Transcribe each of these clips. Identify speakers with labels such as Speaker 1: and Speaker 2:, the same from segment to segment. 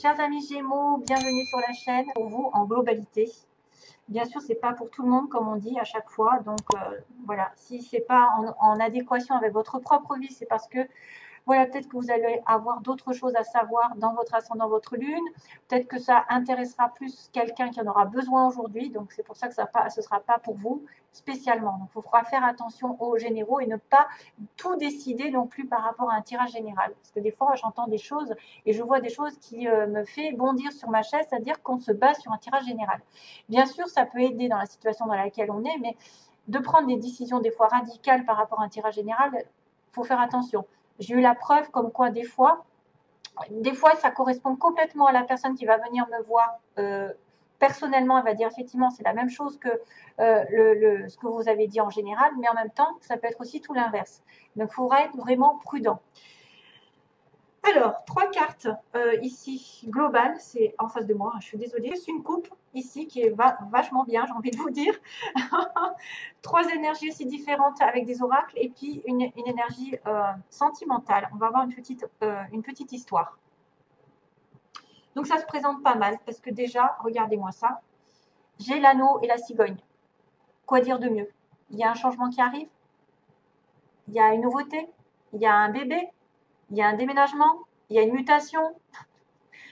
Speaker 1: Chers amis Gémeaux, bienvenue sur la chaîne pour vous en globalité. Bien sûr, c'est pas pour tout le monde comme on dit à chaque fois. Donc voilà, si c'est pas en adéquation avec votre propre vie, c'est parce que voilà, peut-être que vous allez avoir d'autres choses à savoir dans votre ascendant, votre lune. Peut-être que ça intéressera plus quelqu'un qui en aura besoin aujourd'hui. Donc, c'est pour ça que ce ne sera pas pour vous spécialement. Donc, il faudra faire attention aux généraux et ne pas tout décider non plus par rapport à un tirage général. Parce que des fois, j'entends des choses et je vois des choses qui me fait bondir sur ma chaise, c'est-à-dire qu'on se base sur un tirage général. Bien sûr, ça peut aider dans la situation dans laquelle on est, mais de prendre des décisions des fois radicales par rapport à un tirage général, il faut faire attention. J'ai eu la preuve comme quoi des fois, ça correspond complètement à la personne qui va venir me voir personnellement. Elle va dire effectivement c'est la même chose que ce que vous avez dit en général, mais en même temps, ça peut être aussi tout l'inverse. Donc, il faudra être vraiment prudent. Alors, 3 cartes ici, globales, c'est en face de moi, je suis désolée. C'est une coupe ici qui est vachement bien, j'ai envie de vous dire. 3 énergies aussi différentes avec des oracles et puis une énergie sentimentale. On va avoir une petite histoire. Donc, ça se présente pas mal parce que déjà, regardez-moi ça. J'ai l'anneau et la cigogne. Quoi dire de mieux? Il y a un changement qui arrive, il y a une nouveauté, il y a un bébé, il y a un déménagement, il y a une mutation.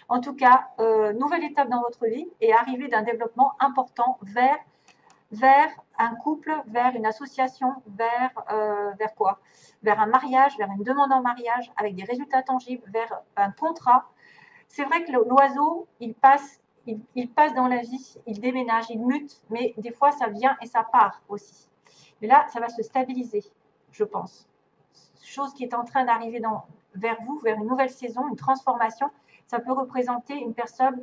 Speaker 1: En tout cas, nouvelle étape dans votre vie et arrivée d'un développement important vers un couple, vers une association, vers quoi? Vers un mariage, vers une demande en mariage avec des résultats tangibles, vers un contrat. C'est vrai que l'oiseau, il passe dans la vie, il déménage, il mute, mais des fois ça vient et ça part aussi. Mais là, ça va se stabiliser, je pense. Chose qui est en train d'arriver vers vous, vers une nouvelle saison, une transformation. Ça peut représenter une personne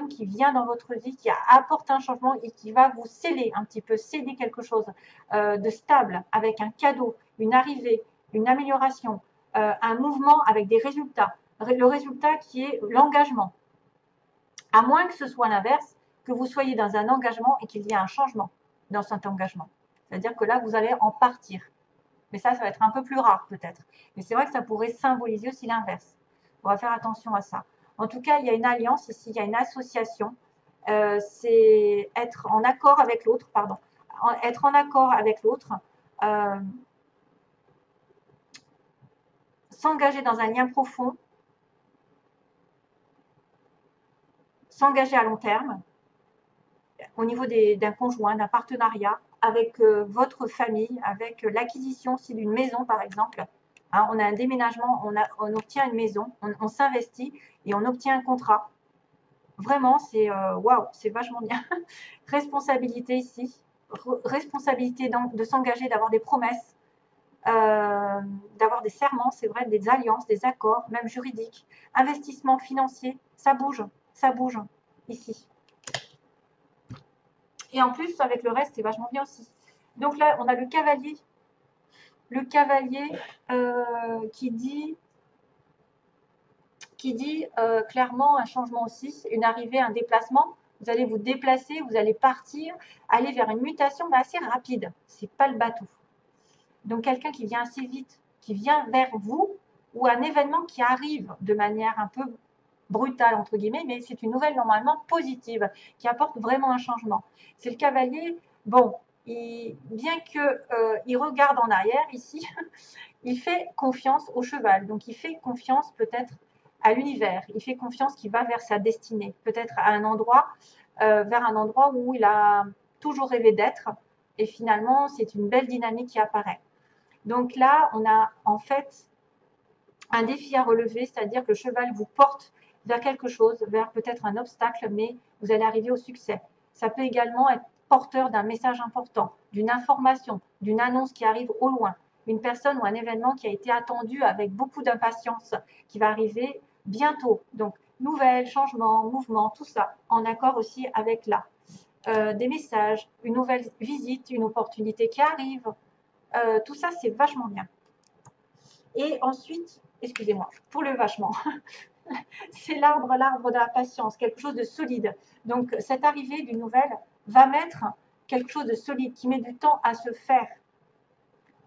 Speaker 1: qui vient dans votre vie, qui apporte un changement et qui va vous sceller un petit peu, céder quelque chose de stable, avec un cadeau, une arrivée, une amélioration, un mouvement avec des résultats. Le résultat qui est l'engagement. À moins que ce soit l'inverse, que vous soyez dans un engagement et qu'il y ait un changement dans cet engagement. C'est-à-dire que là, vous allez en partir. Mais ça va être un peu plus rare peut-être. Mais c'est vrai que ça pourrait symboliser aussi l'inverse. On va faire attention à ça. En tout cas, il y a une alliance ici, il y a une association. C'est être en accord avec l'autre, pardon. Être en accord avec l'autre. S'engager dans un lien profond. S'engager à long terme. Au niveau d'un conjoint, d'un partenariat, avec votre famille, avec l'acquisition aussi d'une maison par exemple. Hein, on a un déménagement, on obtient une maison, on s'investit et on obtient un contrat. Vraiment, c'est waouh, c'est vachement bien. Responsabilité ici, responsabilité de s'engager, d'avoir des promesses, d'avoir des serments, c'est vrai, des alliances, des accords, même juridiques. Investissement financier, ça bouge ici. Et en plus, avec le reste, c'est vachement bien aussi. Donc là, on a le cavalier. Le cavalier qui dit clairement un changement aussi, une arrivée, un déplacement. Vous allez vous déplacer, vous allez partir, aller vers une mutation, mais assez rapide. C'est pas le bateau. Donc quelqu'un qui vient assez vite, qui vient vers vous, ou un événement qui arrive de manière un peu brutale, entre guillemets, mais c'est une nouvelle normalement positive, qui apporte vraiment un changement. C'est le cavalier, bon, bien qu'il regarde en arrière ici, il fait confiance au cheval, donc il fait confiance peut-être à l'univers, il fait confiance qu'il va vers sa destinée, peut-être à un endroit, vers un endroit où il a toujours rêvé d'être, et finalement c'est une belle dynamique qui apparaît. Donc là, on a en fait un défi à relever, c'est-à-dire que le cheval vous porte vers quelque chose, vers peut-être un obstacle, mais vous allez arriver au succès. Ça peut également être porteur d'un message important, d'une information, d'une annonce qui arrive au loin, une personne ou un événement qui a été attendu avec beaucoup d'impatience, qui va arriver bientôt. Donc, nouvelles, changements, mouvements, tout ça, en accord aussi avec là. Des messages, une nouvelle visite, une opportunité qui arrive. Tout ça, c'est vachement bien. Et ensuite, excusez-moi, pour le vachement, c'est l'arbre de la patience, quelque chose de solide. Donc, cette arrivée d'une nouvelle va mettre quelque chose de solide, qui met du temps à se faire.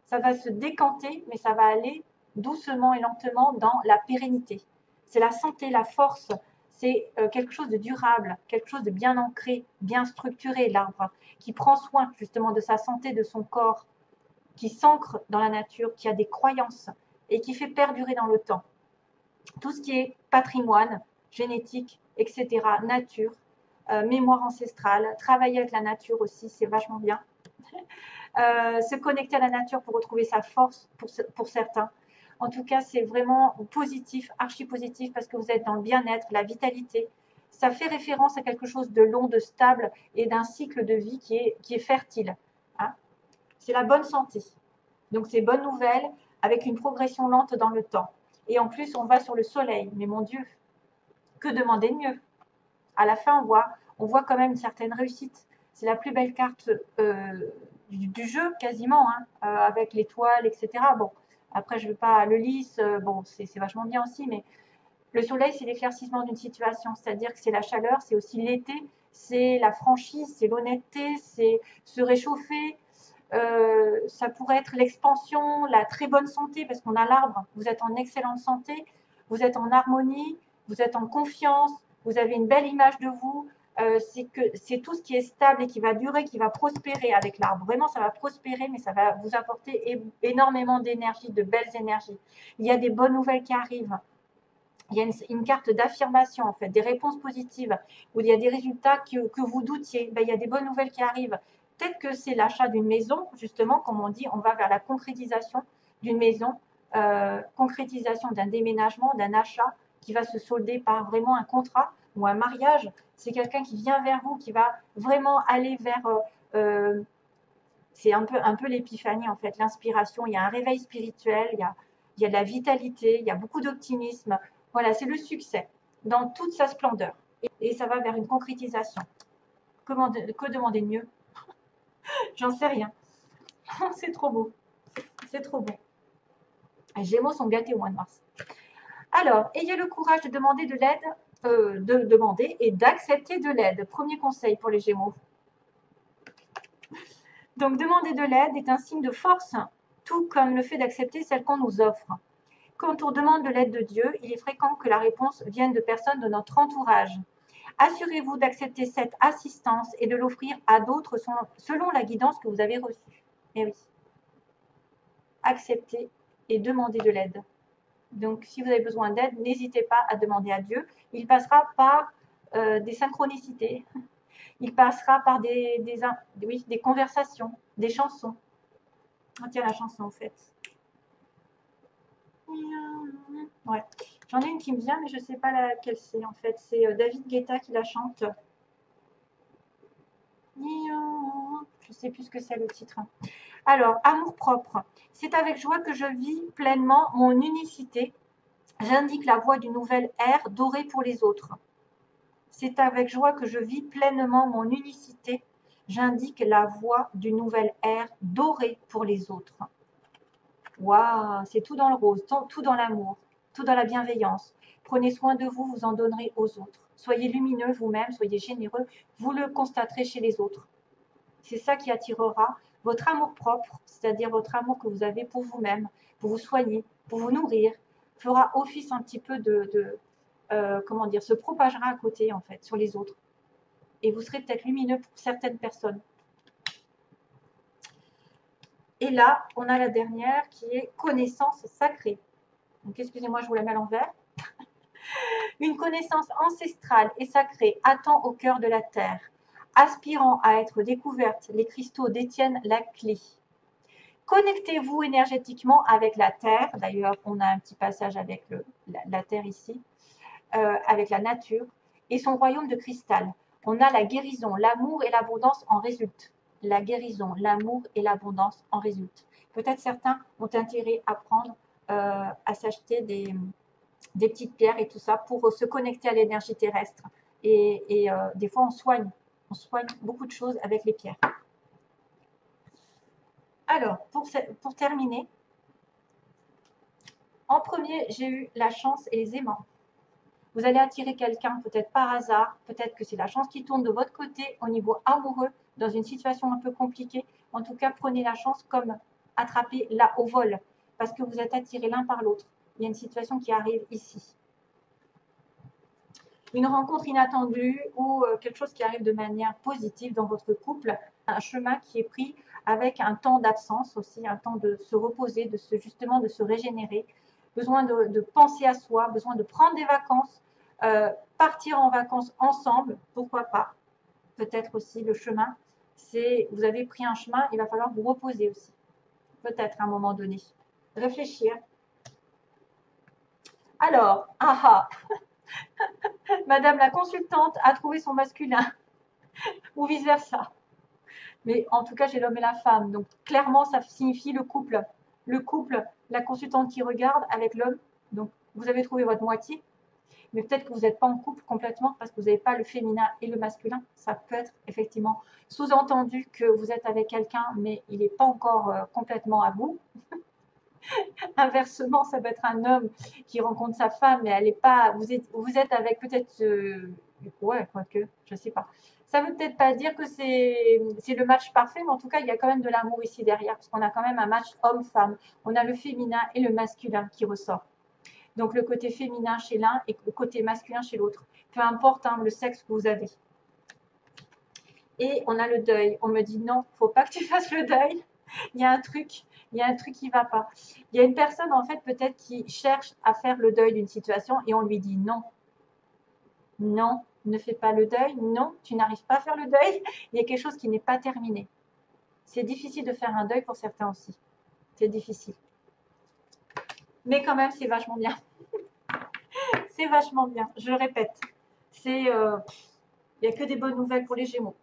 Speaker 1: Ça va se décanter, mais ça va aller doucement et lentement dans la pérennité. C'est la santé, la force, c'est quelque chose de durable, quelque chose de bien ancré, bien structuré, l'arbre, qui prend soin justement de sa santé, de son corps, qui s'ancre dans la nature, qui a des croyances et qui fait perdurer dans le temps. Tout ce qui est patrimoine, génétique, etc., nature, mémoire ancestrale, travailler avec la nature aussi, c'est vachement bien. Se connecter à la nature pour retrouver sa force pour certains. En tout cas, c'est vraiment positif, archi positif, parce que vous êtes dans le bien-être, la vitalité. Ça fait référence à quelque chose de long, de stable et d'un cycle de vie qui est fertile. Hein. C'est la bonne santé. Donc, c'est bonne nouvelle avec une progression lente dans le temps. Et en plus, on va sur le soleil. Mais mon Dieu, que demander de mieux? À la fin, on voit quand même une certaine réussite. C'est la plus belle carte du jeu, quasiment, hein, avec l'étoile, etc. Bon, après, je ne veux pas le lys, bon, c'est vachement bien aussi, mais le soleil, c'est l'éclaircissement d'une situation, c'est-à-dire que c'est la chaleur, c'est aussi l'été, c'est la franchise, c'est l'honnêteté, c'est se réchauffer. Ça pourrait être l'expansion, la très bonne santé, parce qu'on a l'arbre, vous êtes en excellente santé, vous êtes en harmonie, vous êtes en confiance, vous avez une belle image de vous. C'est tout ce qui est stable et qui va durer, qui va prospérer avec l'arbre. Vraiment, ça va prospérer, mais ça va vous apporter énormément d'énergie, de belles énergies. Il y a des bonnes nouvelles qui arrivent. Il y a une carte d'affirmation, en fait, des réponses positives, où il y a des résultats que vous doutiez. Ben, il y a des bonnes nouvelles qui arrivent. Peut-être que c'est l'achat d'une maison, justement, comme on dit, on va vers la concrétisation d'une maison, concrétisation d'un déménagement, d'un achat qui va se solder par vraiment un contrat ou un mariage. C'est quelqu'un qui vient vers vous, qui va vraiment aller vers... c'est un peu l'épiphanie, en fait, l'inspiration. Il y a un réveil spirituel, il y a de la vitalité, il y a beaucoup d'optimisme. Voilà, c'est le succès dans toute sa splendeur. Et ça va vers une concrétisation. Que demander de mieux? J'en sais rien. C'est trop beau. C'est trop beau. Les Gémeaux sont gâtés au mois de mars. Alors, ayez le courage de demander de l'aide, de demander et d'accepter de l'aide. Premier conseil pour les Gémeaux. Donc, demander de l'aide est un signe de force, tout comme le fait d'accepter celle qu'on nous offre. Quand on demande de l'aide de Dieu, il est fréquent que la réponse vienne de personnes de notre entourage. Assurez-vous d'accepter cette assistance et de l'offrir à d'autres selon la guidance que vous avez reçue. Eh oui. Acceptez et demandez de l'aide. Donc, si vous avez besoin d'aide, n'hésitez pas à demander à Dieu. Il passera par des synchronicités. Il passera par des conversations, des chansons. Oh, tiens, la chanson, en fait. Ouais. J'en ai une qui me vient, mais je ne sais pas laquelle c'est, en fait. C'est David Guetta qui la chante. Je ne sais plus ce que c'est le titre. Alors, amour propre. C'est avec joie que je vis pleinement mon unicité. J'indique la voie d'une nouvelle ère dorée pour les autres. C'est avec joie que je vis pleinement mon unicité. J'indique la voie d'une nouvelle ère dorée pour les autres. Waouh, c'est tout dans le rose, tout dans l'amour, tout dans la bienveillance. Prenez soin de vous, vous en donnerez aux autres. Soyez lumineux vous-même, soyez généreux, vous le constaterez chez les autres. C'est ça qui attirera votre amour propre, c'est-à-dire votre amour que vous avez pour vous-même, pour vous soigner, pour vous nourrir, fera office un petit peu comment dire, se propagera à côté, en fait, sur les autres. Et vous serez peut-être lumineux pour certaines personnes. Et là, on a la dernière qui est connaissance sacrée. Donc, excusez-moi, je vous la mets à l'envers. Une connaissance ancestrale et sacrée attend au cœur de la terre. Aspirant à être découverte, les cristaux détiennent la clé. Connectez-vous énergétiquement avec la terre. D'ailleurs, on a un petit passage avec la terre ici, avec la nature et son royaume de cristal. On a la guérison, l'amour et l'abondance en résultent. La guérison, l'amour et l'abondance en résultent. Peut-être certains ont intérêt à prendre, à s'acheter des petites pierres et tout ça pour se connecter à l'énergie terrestre. Et des fois, on soigne beaucoup de choses avec les pierres. Alors, pour terminer, en premier, j'ai eu la chance et les aimants. Vous allez attirer quelqu'un peut-être par hasard, peut-être que c'est la chance qui tourne de votre côté au niveau amoureux, dans une situation un peu compliquée. En tout cas, prenez la chance comme attraper là au vol, parce que vous êtes attirés l'un par l'autre. Il y a une situation qui arrive ici. une rencontre inattendue ou quelque chose qui arrive de manière positive dans votre couple, un chemin qui est pris avec un temps d'absence aussi, un temps de se reposer, justement de se régénérer, besoin de penser à soi, besoin de prendre des vacances, partir en vacances ensemble, pourquoi pas. Peut-être aussi le chemin, c'est vous avez pris un chemin, il va falloir vous reposer aussi, peut-être à un moment donné. Réfléchir. Alors, Madame la consultante a trouvé son masculin, ou vice-versa. Mais en tout cas, j'ai l'homme et la femme. Donc, clairement, ça signifie le couple. Le couple, la consultante qui regarde avec l'homme. Donc, vous avez trouvé votre moitié. Mais peut-être que vous n'êtes pas en couple complètement parce que vous n'avez pas le féminin et le masculin. Ça peut être effectivement sous-entendu que vous êtes avec quelqu'un, mais il n'est pas encore complètement à vous. Inversement, ça peut être un homme qui rencontre sa femme, mais elle est pas. Vous êtes avec peut-être. Ouais, quoique, je sais pas. Ça veut peut-être pas dire que c'est le match parfait, mais en tout cas, il y a quand même de l'amour ici derrière, parce qu'on a quand même un match homme-femme. On a le féminin et le masculin qui ressort. Donc le côté féminin chez l'un et le côté masculin chez l'autre. Peu importe hein, le sexe que vous avez. Et on a le deuil. On me dit non, faut pas que tu fasses le deuil. Il y a un truc qui va pas. Il y a une personne en fait peut-être qui cherche à faire le deuil d'une situation et on lui dit non. Non, ne fais pas le deuil. Non, tu n'arrives pas à faire le deuil. Il y a quelque chose qui n'est pas terminé. C'est difficile de faire un deuil pour certains aussi. C'est difficile. Mais quand même, c'est vachement bien. C'est vachement bien. Je le répète. Il n'y a que des bonnes nouvelles pour les Gémeaux.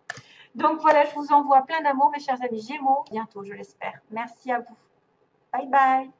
Speaker 1: Donc voilà, je vous envoie plein d'amour, mes chers amis Gémeaux. Bientôt, je l'espère. Merci à vous. Bye bye.